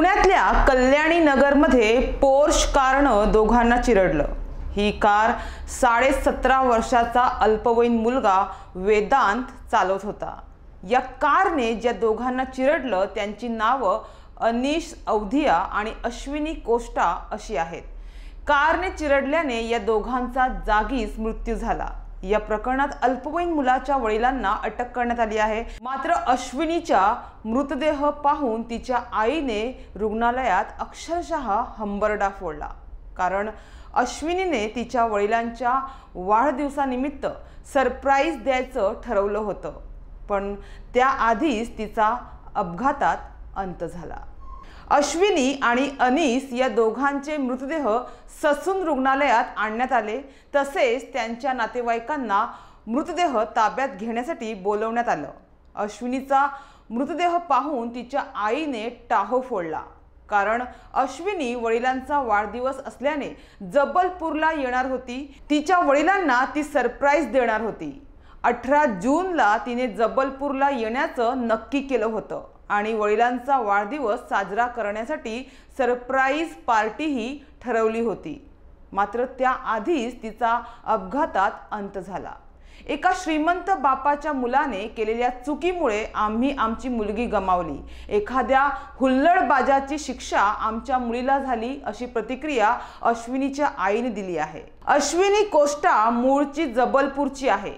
पुण्यातल्या कल्याणी नगरमध्ये पोर्श कारनं दोघांना चिरडलं। ही कार 17.5 वर्षाचा अल्पवयीन मुलगा वेदांत चालवत होता। या कारने ज्या दोघांना चिरडलं त्यांची नावं अनीश अवधिया आणि अश्विनी कोष्टा अशी आहेत। कारने चिरडल्याने या दोघांचा जागीच मृत्यू झाला। या प्रकरणात अल्पवयीन मुलाच्या वडिलांना अटक करण्यात आली आहे। मात्र अश्विनीचा मृतदेह पाहून तिच्या आईने रुग्णालयात अक्षरशः हंबरडा फोडला, कारण अश्विनीने तिच्या वडिलांच्या वाढदिवसानिमित्त सरप्राईज द्यायचं ठरवलं होतं, पण त्याआधीच तिचा अपघातात अंत झाला। अश्विनी आणि अनीस या दोघांचे मृतदेह ससून रुग्णालयात आणण्यात आले, तसेच त्यांच्या नातेवाईकांना मृतदेह ताब्यात घेण्यासाठी बोलवण्यात आलं। अश्विनीचा मृतदेह पाहून तिच्या आईने टाहो फोडला, कारण अश्विनी वडिलांचा वाढदिवस असल्याने जबलपूरला येणार होती। तिच्या वडिलांना ती सरप्राईज देणार होती। 18 जूनला तिने जबलपूरला येण्याचं नक्की केलं होतं आणि वडिलांचा वाढदिवस साजरा करण्यासाठी सरप्राईज पार्टीही ठरवली होती। मात्र त्याआधीच तिचा अपघातात अंत झाला। एका श्रीमंत बापाच्या मुलाने केलेल्या चुकीमुळे आम्ही आमची मुलगी गमावली। एखाद्या हुल्लडबाजाची शिक्षा आमच्या मुलीला झाली, अशी प्रतिक्रिया अश्विनीच्या आईने दिली आहे। अश्विनी कोष्टा मूळची जबलपूरची आहे।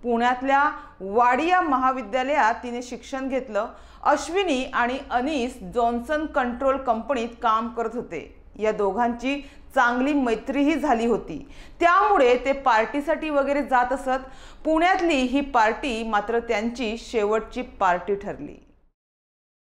पुण्यातल्या वाडिया महाविद्यालयात तिने शिक्षण घेतलं। अश्विनी आणि अनीस जॉन्सन कंट्रोल कंपनीत काम करत होते। या दोघांची चांगली मैत्रीही झाली होती, त्यामुळे ते पार्टीसाठी वगैरे जात असत। पुण्यातली ही पार्टी मात्र त्यांची शेवटची पार्टी ठरली।